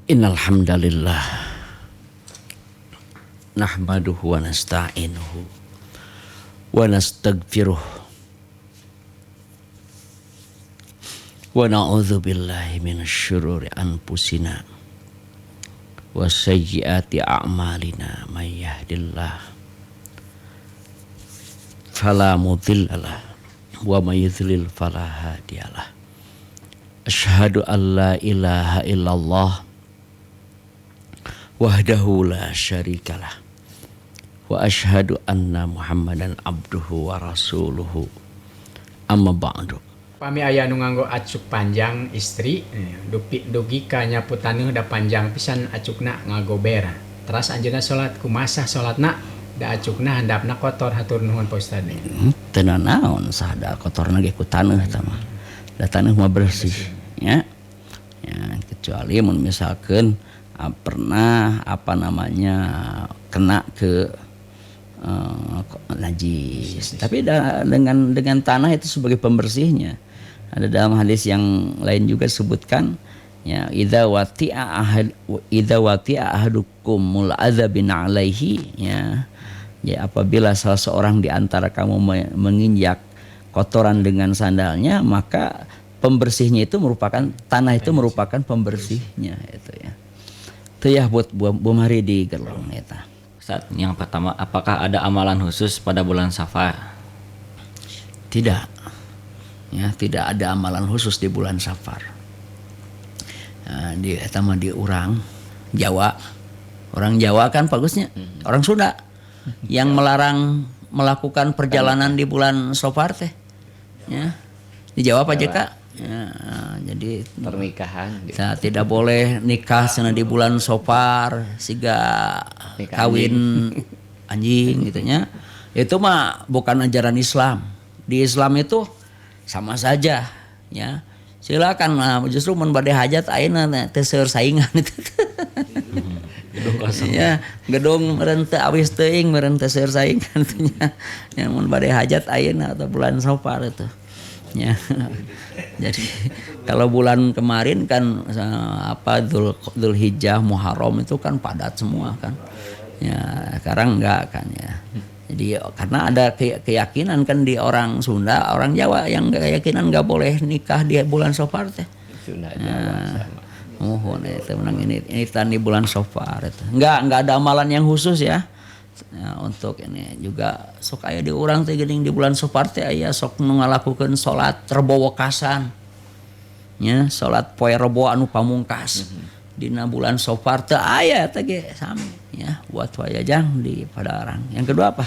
Innal hamdalillah nahmaduhu wa nasta'inuhu wa nastaghfiruh wa na'udzu billahi minasy syururi anfusina wa sayyiati a'malina may yahdihillahu fala mudhillalah wa may yudhlil fala hadiyalah. Asyhadu an la ilaha illallah wahdahu la syarikalah wa asyhadu anna Muhammadan abduhu wa rasuluhu amma ba'du. Pami aya nu nganggo acuk panjang istri dugi ka nyapu taneuh da panjang pisan acukna ngagober. Teras anjeunna salat kumaha salatna da acukna handapna kotor hatur nuhun Pa Ustad. Teu naon sahada kotorna ge ku taneuh tah mah. Da taneuh mah bersih ya. Ya kecuali mun misalkeun pernah kena ke najis, tapi dengan tanah itu sebagai pembersihnya. Ada dalam hadis yang lain juga sebutkan ya, idza wati'a ahadukumul adzabin alaihi ya apabila salah seorang di antara kamu menginjak kotoran dengan sandalnya, maka pembersihnya itu merupakan tanah, itu merupakan pembersihnya itu ya. Itu ya buat bumari di gerlong eta. Ustaz, yang pertama, apakah ada amalan khusus pada bulan Safar? Tidak. Ya, tidak ada amalan khusus di bulan Safar. Di eta mah di orang Jawa. Orang Jawa kan bagusnya. Orang Sunda yang melarang melakukan perjalanan di bulan Safar teh. Ya. Di Jawa Pak JK. Ya, jadi pernikahan tidak boleh nikah sana di bulan Safar siga kawin anjing gitu nya. Itu mah bukan ajaran Islam. Di Islam itu sama saja ya. Silakan justru mun bade hajat ayeuna teh seueur saingan itu. Gedung kosong. Ya, gedung meureun teu awis teuing meureun teh seueur saingan nya. Ya mun bade hajat ayeuna atau bulan Safar itu. Ya. Jadi kalau bulan kemarin kan Dzulhijjah, Muharram itu kan padat semua kan. Ya, sekarang enggak kan ya. Jadi karena ada keyakinan kan di orang Sunda, orang Jawa yang keyakinan enggak boleh nikah di bulan Safar teh. Sunda Jawa sama. Mohon itu menang ini di bulan Safar itu. Enggak ada amalan yang khusus ya. Ya, untuk ini juga sok aya di urang teh geuning di bulan Safar teh aya sok nu ngalakukeun salat Rebo Wekasan. Ya, salat poe Rebo anu pamungkas. Dina bulan Safar teh aya teh ge sami ya buat wayajang di Padalarang. Yang kedua apa?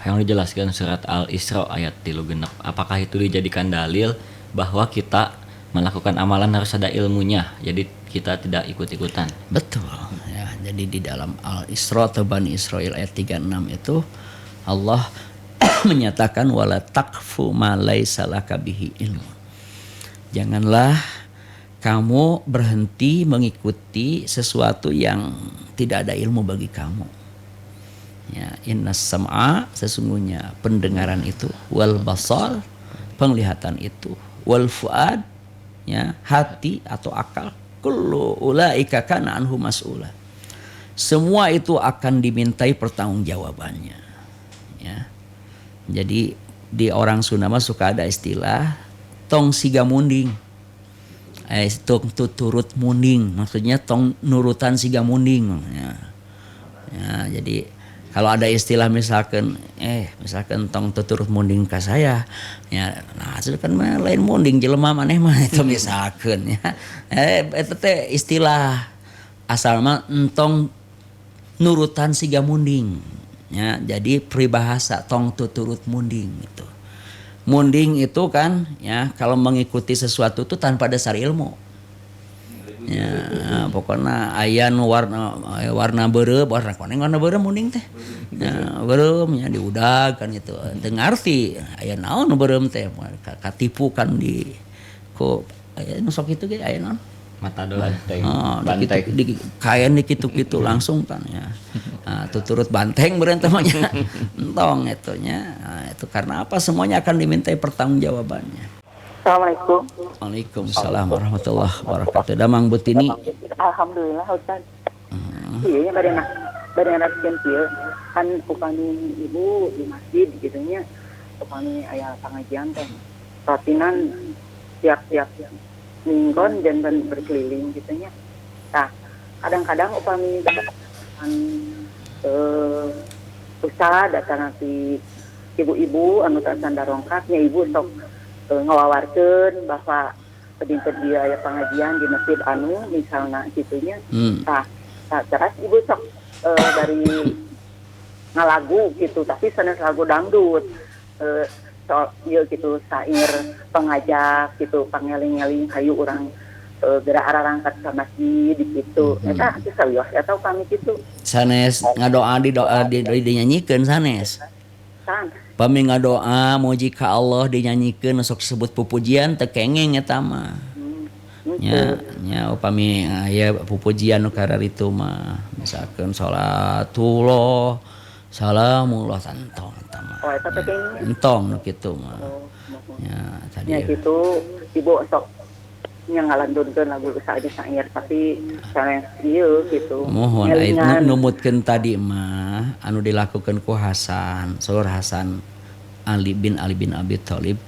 Yang dijelaskan surat Al-Isra ayat 36. Apakah itu dijadikan dalil bahwa kita melakukan amalan harus ada ilmunya, jadi kita tidak ikut-ikutan? Betul. Ya, jadi di dalam Al-Isra atau Bani Israil ayat 36 itu Allah menyatakan wala taqfu ma laisa laka bihi ilmu. Janganlah kamu berhenti mengikuti sesuatu yang tidak ada ilmu bagi kamu. Ya, innas sam'a, sesungguhnya pendengaran itu, wal basar, penglihatan itu, wal fuad, ya, hati atau akal, kullu ulaika kana anhu mas'ula. Semua itu akan dimintai pertanggungjawabannya. Ya. Jadi di orang Sunda mah suka ada istilah tong siga munding. Tong tuturut munding, maksudnya tong nurutan siga munding. Ya. Ya, jadi kalau ada istilah misalkan tong tuturut munding ka saya, ya nah itu kan lain munding jelema maneh mah itu misalkan ya. Eta teh istilah asal mah entong nurutan siga munding. Ya, jadi peribahasa tong tuturut munding itu. Munding itu kan ya kalau mengikuti sesuatu itu tanpa dasar ilmu. Ya, pokoknya aya nu warna beureup, warna koneng warna beureup munding teh. Ya, beureup nya diudag kan gitu. Teu ngarti aya naon nu beureup teh katipu kan di ku aya nu sok kitu ge aya naon? Matador banteng di kain di kitu-kitu langsung kan ya. Nah, tuturut banteng beureun teh mah entong atunya. Nah, itu karena apa? Semuanya akan dimintai pertanggungjawabannya. Assalamualaikum. Waalaikumsalam warahmatullahi wabarakatuh. Damang Butini. Alhamdulillah Ustaz. Iya ya bade naskeun kieu kan upami ibu di masjid gitu nya upami aya pangajian teh. Ratinan tiap-tiap minggon dan berkeliling gitu nya. Nah, kadang-kadang upami Ustaz datang nanti ibu-ibu anu sanda rongkaknya ibu sok ngawawarkeun bahwa pedinten dia aya pengajian di masjid anu misalnya gitunya. Nah, terus ibu sok dari ngalagu gitu tapi sanes lagu dangdut soal ieu gitu sair pengajak gitu pangeling-eling hayu urang gerak ararangkat ka masjid gitu. Eta serius eta kami gitu. Sanes ngadoa dinyanyikan sanes. Pami ngadoa muji ka Allah dinyanyikan sok sebut pupujian teu kengeng eta mah. Nya upami aya pupujian nu kararitu mah misalkeun salatullah salamullah tantong eta mah. Oh eta teh kengeng. Entong nu kitu mah. Ya tadi. Ya gitu ibu sok yang ngalandunkeun lagu saja sair tapi sanes ieu gitu. Mohon aya numutkeun tadi mah anu dilakukan ku Hasan, Saudara Hasan Ali bin Abi Thalib,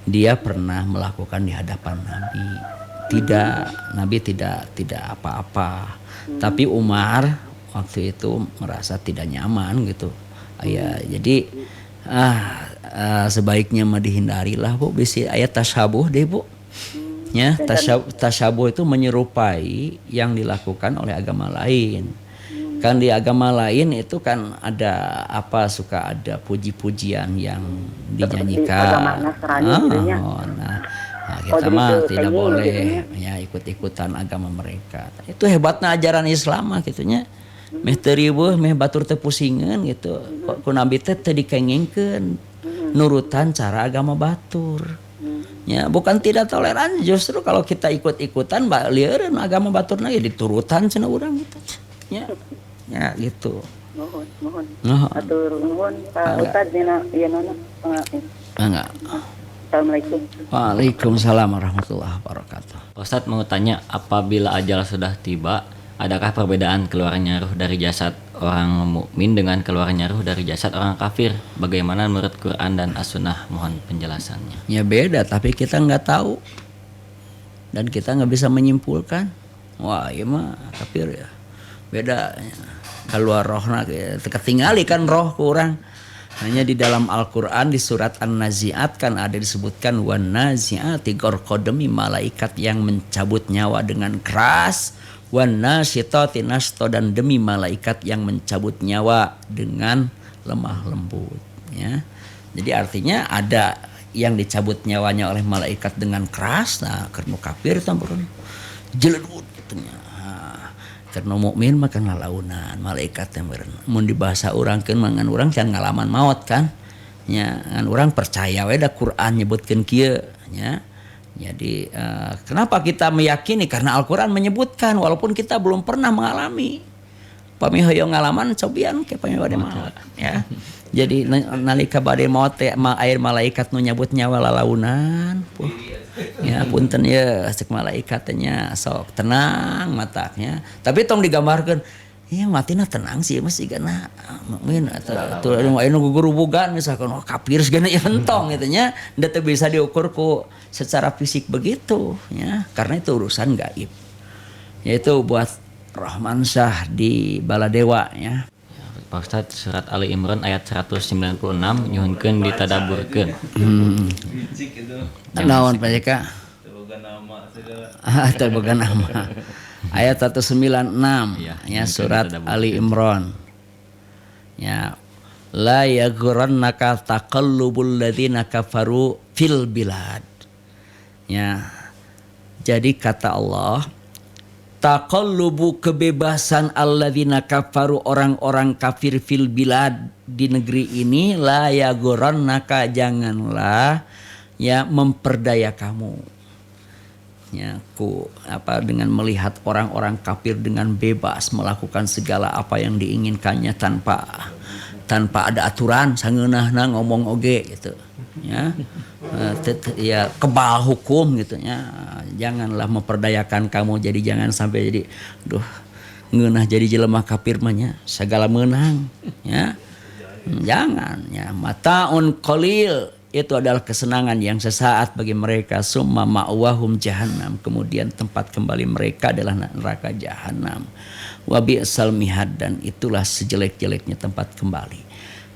dia pernah melakukan di hadapan Nabi. Nabi tidak apa-apa. Tapi Umar waktu itu merasa tidak nyaman gitu. Jadi sebaiknya mah dihindarilah Bu, bisi aya tasyabuh deh Bu. Ya, tasyabuh itu menyerupai yang dilakukan oleh agama lain. Kan di agama lain itu kan ada suka ada puji-pujian yang dinyanyikan. Kita mah tidak boleh ya ikut-ikutan agama mereka. Itu hebatnya ajaran Islam mah gitunya. Meh teu riweuh, meh batur teu pusingeun gitu. Ku Nabi teh teu dikengengkeun nurutan cara agama batur. Ya, bukan tidak toleran, justru kalau kita ikut-ikutan lieureun agama baturna ya diturutan cenah urang gitu. Ya gitu. Mohon. Atur nuhun Pak Ustaz dina ieu nana. Enggak. Assalamualaikum. Waalaikumsalam warahmatullahi wabarakatuh. Ustaz mau tanya, apabila ajal sudah tiba, adakah perbedaan keluarnya ruh dari jasad orang mukmin dengan keluarnya ruh dari jasad orang kafir? Bagaimana menurut Quran dan As-Sunnah? Mohon penjelasannya. Ya beda, tapi kita nggak tahu dan kita nggak bisa menyimpulkan. Wah, iya mah kafir ya. Beda. Keluar rohna ketinggali kan roh ke orang. Hanya di dalam Al-Quran di surat An-Nazi'at kan ada disebutkan wan nazi'ati gharqa demi malaikat yang mencabut nyawa dengan keras. Wan nasyitati nashta dan demi malaikat yang mencabut nyawa dengan lemah lembut ya. Jadi artinya ada yang dicabut nyawanya oleh malaikat dengan keras, nah karena kafir tampurun jeledut gitunya. Karena mukmin mah kan lalaunan malaikat yang beureun. Mun di bahasa urangkeun mangan urang can ngalaman maut kan. Nya ngan urang percaya we da Quran nyebutkeun kieu nya. Jadi kenapa kita meyakini? Karena Al-Quran menyebutkan walaupun kita belum pernah mengalami. Pami hoyong ngalaman cobian ke pami bade maut ya. Jadi nalika bade maut teh air malaikat nu nyabut nyawa lalaunan. Ya punten ya cek malaikatnya sok tenang mataknya. Tapi tong digambarkeun iya matina tenang sih masih gana mukmin atau anu gugurubugan misalkan kafir segana ya entong gitu nya da teu bisa diukur ku secara fisik begitu ya karena itu urusan gaib. Yaitu buat Rahman Syah di Baladewa ya. Pak Ustadz, surat Ali Imran ayat 196 nyuhunkeun ditadaburkeun. Naon Pak Jeka? Teu boga nama. Ayat 196 ya surat Ali Imran. Ya. La yaghurannaka taqallubul ladzina kafaru fil bilad. Ya. Jadi kata Allah, taqallubu kebebasan alladzina kafaru orang-orang kafir fil bilad di negeri ini la yaghurannaka janganlah ya memperdaya kamu. Ya, dengan melihat orang-orang kafir dengan bebas melakukan segala apa yang diinginkannya tanpa tanpa ada aturan sangeunahna ngomong oge gitu ya. Ya kebal hukum gitu ya. Janganlah memperdayakan kamu, jadi jangan sampai jadi ngeunah jadi jelema kafir mah nya segala menang ya. Jangan ya. Mataun qalil, itu adalah kesenangan yang sesaat bagi mereka. Summa ma'wahum jahannam, kemudian tempat kembali mereka adalah neraka jahanam. Wa bi'sal mihad, dan itulah sejelek-jeleknya tempat kembali.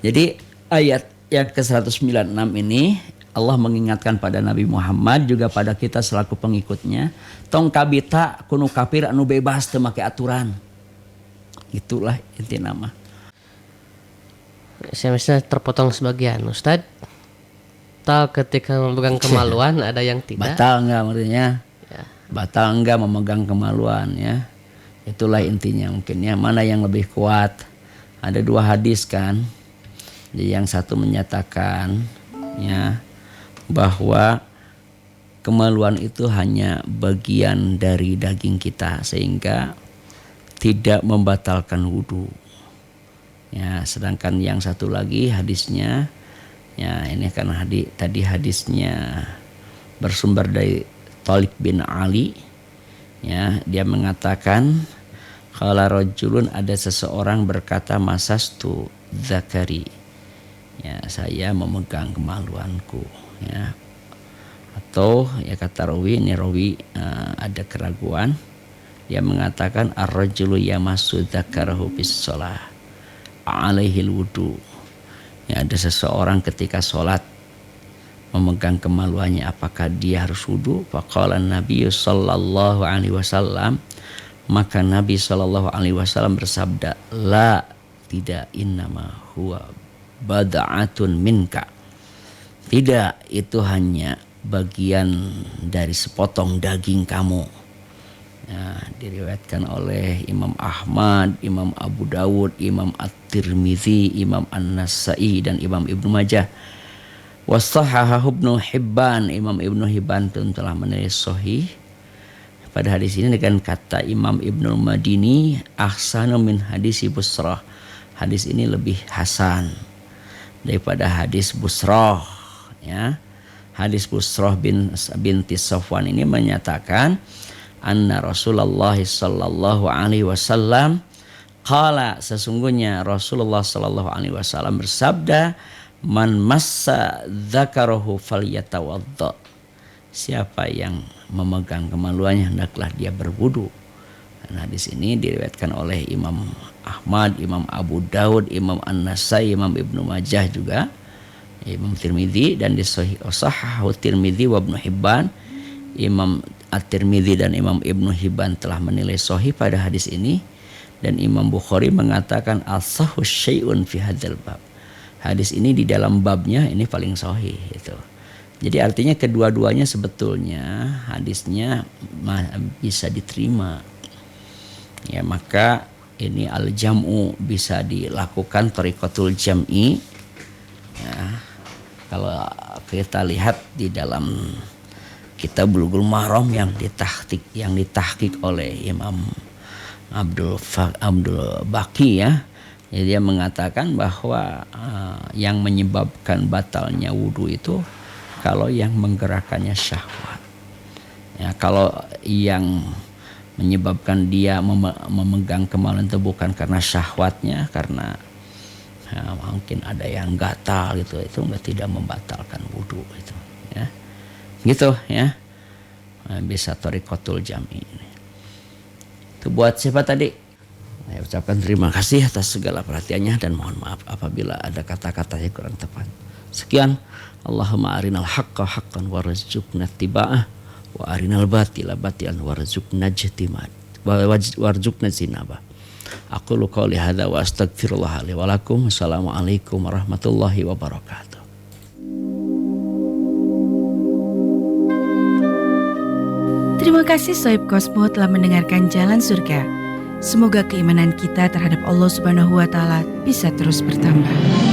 Jadi ayat yang ke-196 ini Allah mengingatkan pada Nabi Muhammad juga pada kita selaku pengikutnya, tong kabita kuno kafir anu bebas teu make aturan. Itulah inti nama. Saya misalnya terpotong sebagian, Ustadz. Tahu ketika memegang kemaluan ada yang tidak. Batal enggak maksudnya? Ya. Batal enggak memegang kemaluan ya? Itulah intinya mungkin ya. Mana yang lebih kuat? Ada 2 hadis kan. Jadi yang satu menyatakan ya bahwa kemaluan itu hanya bagian dari daging kita sehingga tidak membatalkan wudu. Ya, sedangkan yang satu lagi hadisnya ya ini kan tadi hadisnya bersumber dari Thalib bin Ali ya, dia mengatakan qala rajulun, ada seseorang berkata masastu zakari, ya saya memegang kemaluanku ya. Atau ya kata rawi, ini rawi ada keraguan, dia mengatakan ar-rajulu yamassu dzakarahu bis shalah alaihil wudu. Ya, ada seseorang ketika sholat memegang kemaluannya, apakah dia harus wudu? Faqala Nabi sallallahu alaihi wasallam, maka Nabi sallallahu alaihi wasallam bersabda, la, tidak, innama huwa bad'atun minka. Tidak, itu hanya bagian dari sepotong daging kamu. Ya, diriwayatkan oleh Imam Ahmad, Imam Abu Dawud, Imam At-Tirmidzi, Imam An-Nasa'i, dan Imam Ibnu Majah. Washahahu Ibnu Hibban, Imam Ibnu Hibban pun telah menilai sahih pada hadis ini dengan kata Imam Ibnu Madini, ahsanu min hadis Busrah. Hadis ini lebih hasan daripada hadis Busrah ya. Hadis Busrah binti Safwan ini menyatakan anna Rasulullah sallallahu alaihi wasallam qala, sesungguhnya Rasulullah sallallahu alaihi wasallam bersabda, man massa dzakarahu falyatawadda, siapa yang memegang kemaluannya hendaklah dia berwudu. Dan hadis ini diriwayatkan oleh Imam Ahmad, Imam Abu Daud, Imam An-Nasai, Imam Ibnu Majah juga, Imam Tirmidzi, dan disahihahu Tirmidzi wa Ibnu Hibban. Imam At-Tirmidzi dan Imam Ibnu Hibban telah menilai sahih pada hadis ini, dan Imam Bukhari mengatakan as-sahhu syai'un fi hadzal bab. Hadis ini di dalam babnya ini paling sahih itu. Jadi artinya kedua-duanya sebetulnya hadisnya bisa diterima. Ya, maka ini al-jam'u bisa dilakukan, thariqatul jam'i. Ya, kalau kita lihat di dalam Kitab Bulughul Maram yang ditahqiq oleh Imam Abdul Baqi ya. Jadi dia mengatakan bahwa yang menyebabkan batalnya wudu itu kalau yang menggerakkannya syahwat. Ya, kalau yang menyebabkan dia memegang kemaluan itu bukan karena syahwatnya, karena mungkin ada yang gatal gitu, itu tidak membatalkan wudu itu ya. Gitu ya, bisa thariqatul jam'i ini. Itu buat siapa tadi? Saya ucapkan terima kasih atas segala perhatiannya dan mohon maaf apabila ada kata-kata yang kurang tepat. Sekian, Allahumma arinal haqqa haqqan warzuqna ittiba'ah wa arinal batila batilan warzuqna ijtinabah. Aqulu qouli hadza wa astaghfirullah li wa lakum. Assalamualaikum warahmatullahi wabarakatuh. Terima kasih Sohib Kosmo telah mendengarkan Jalan Surga. Semoga keimanan kita terhadap Allah Subhanahu wa Ta'ala bisa terus bertambah.